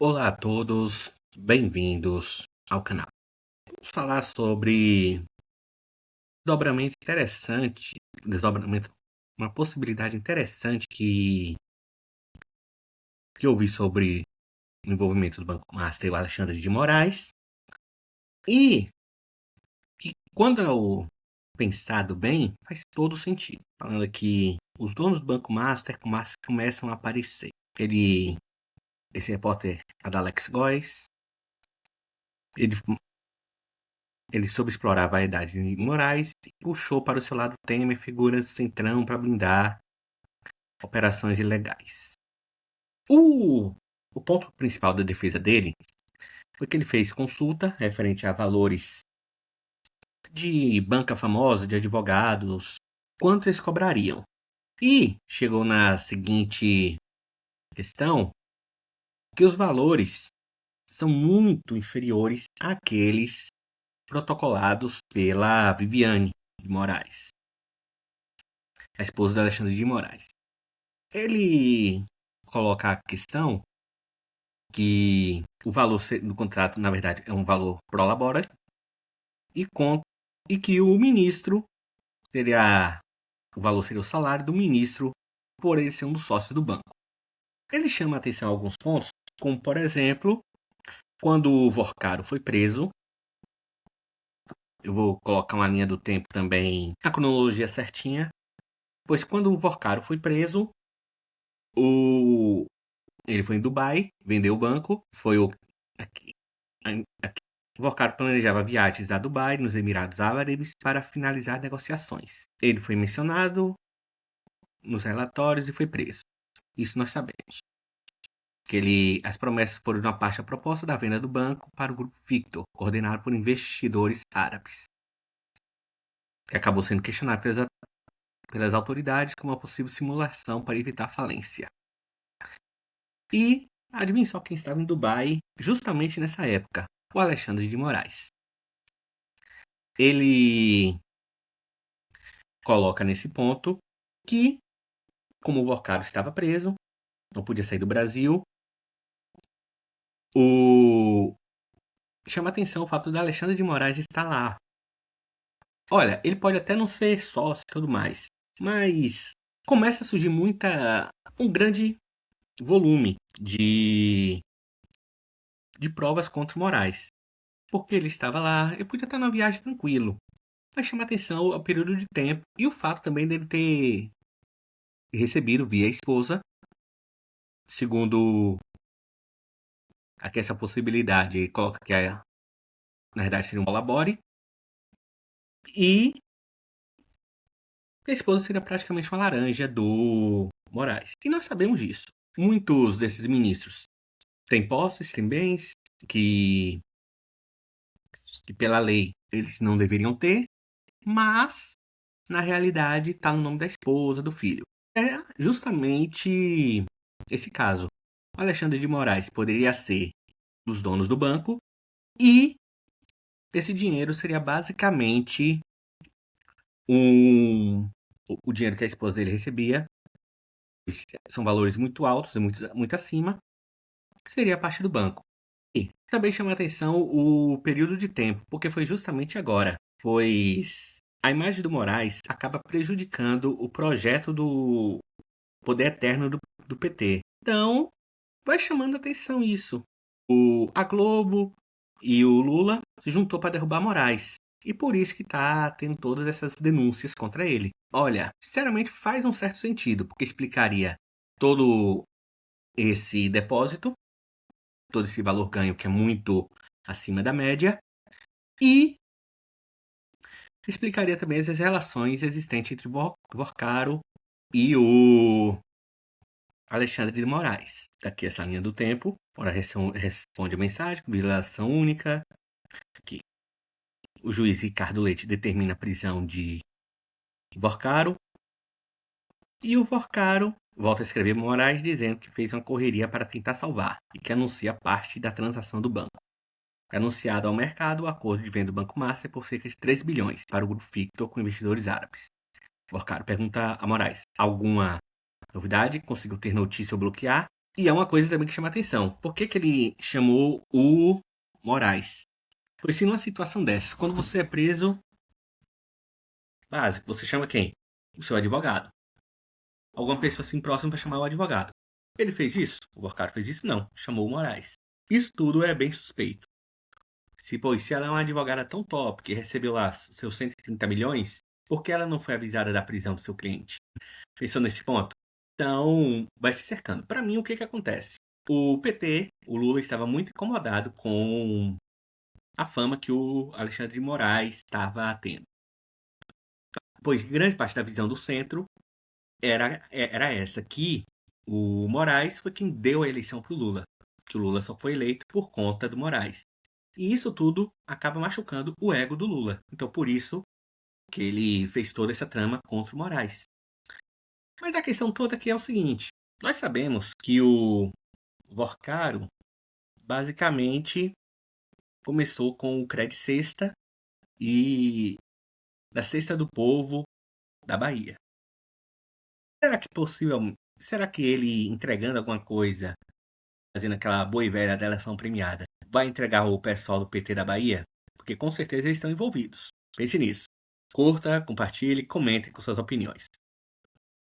Olá a todos, bem-vindos ao canal. Vamos falar sobre desdobramento interessante, desdobramento, uma possibilidade interessante que eu vi sobre o envolvimento do Banco Master e o Alexandre de Moraes. E que, quando eu pensado bem, faz todo sentido. Falando que os donos do Banco Master começam a aparecer. Esse repórter Alex Góes, ele Ele soube explorar a vaidade de Moraes e puxou para o seu lado Temer figuras centrão para blindar operações ilegais. O ponto principal da defesa dele foi que ele fez consulta referente a valores de banca famosa, de advogados, quanto eles cobrariam. E chegou na seguinte questão, que os valores são muito inferiores àqueles protocolados pela Viviane de Moraes, a esposa de Alexandre de Moraes. Ele coloca a questão que o valor do contrato, na verdade, é um valor pro labora e que o ministro seria o valor seria o salário do ministro por ele ser um dos sócios do banco. Ele chama a atenção a alguns pontos, como por exemplo, quando o Vorcaro foi preso. Eu vou colocar uma linha do tempo também, a cronologia certinha, pois quando o Vorcaro foi preso, o ele foi em Dubai, vendeu o banco, foi o aqui, aqui. O Vorcaro planejava viagens a Dubai, nos Emirados Árabes, para finalizar negociações. Ele foi mencionado nos relatórios e foi preso. Isso nós sabemos. Que as promessas foram uma parte da proposta da venda do banco para o grupo Victor, coordenado por investidores árabes, que acabou sendo questionado pelas autoridades como uma possível simulação para evitar falência. E adivinhe só quem estava em Dubai justamente nessa época? O Alexandre de Moraes. Ele coloca nesse ponto que, como o Vorcaro estava preso, não podia sair do Brasil, chama atenção o fato de Alexandre de Moraes estar lá. Olha, ele pode até não ser sócio e tudo mais, mas começa a surgir um grande volume de provas contra o Moraes. Porque ele estava lá, ele podia estar na viagem tranquilo. Mas chama atenção o período de tempo e o fato também dele ter recebido via esposa, segundo aqui essa possibilidade, ele coloca que na verdade seria um colabore, e a esposa seria praticamente uma laranja do Moraes. E nós sabemos disso. Muitos desses ministros têm posses, têm bens, que pela lei eles não deveriam ter, mas na realidade está no nome da esposa, do filho. É justamente esse caso. O Alexandre de Moraes poderia ser dos donos do banco e esse dinheiro seria basicamente o dinheiro que a esposa dele recebia. São valores muito altos e muito acima, que seria a parte do banco. E também chama a atenção o período de tempo, porque foi justamente agora, pois a imagem do Moraes acaba prejudicando o projeto do poder eterno do PT. Então, vai chamando a atenção isso. A Globo e o Lula se juntou para derrubar Moraes. E por isso que tá tendo todas essas denúncias contra ele. Olha, sinceramente faz um certo sentido, porque explicaria todo esse depósito, todo esse valor ganho que é muito acima da média, e explicaria também as relações existentes entre Vorcaro e o Alexandre de Moraes. Aqui essa linha do tempo, ora responde a mensagem, visualização única. Aqui. O juiz Ricardo Leite determina a prisão de Vorcaro. E o Vorcaro volta a escrever Moraes dizendo que fez uma correria para tentar salvar e que anuncia parte da transação do banco. É anunciado ao mercado o acordo de venda do Banco Master por cerca de 3 bilhões para o grupo Victor com investidores árabes. Vorcaro pergunta a Moraes: alguma novidade? Conseguiu ter notícia ou bloquear? E é uma coisa também que chama atenção. Por que que ele chamou o Moraes? Pois se numa situação dessa, quando você é preso, básico, você chama quem? O seu advogado. Alguma pessoa assim próxima para chamar o advogado. Ele fez isso? O Vorcaro fez isso? Não. Chamou o Moraes. Isso tudo é bem suspeito. Se ela é uma advogada tão top que recebeu lá seus 130 milhões, por que ela não foi avisada da prisão do seu cliente? Pensou nesse ponto? Então, vai se cercando. Para mim, o que que acontece? O PT, o Lula, estava muito incomodado com a fama que o Alexandre de Moraes estava tendo. Pois grande parte da visão do centro era essa, que o Moraes foi quem deu a eleição para o Lula. Que o Lula só foi eleito por conta do Moraes. E isso tudo acaba machucando o ego do Lula. Então, por isso que ele fez toda essa trama contra o Moraes. Mas a questão toda aqui é o seguinte: nós sabemos que o Vorcaro basicamente começou com o Cred Sexta e da Cesta do Povo da Bahia. Será que ele entregando alguma coisa, fazendo aquela boa e velha delação premiada, vai entregar o pessoal do PT da Bahia? Porque com certeza eles estão envolvidos. Pense nisso. Curta, compartilhe, comente com suas opiniões.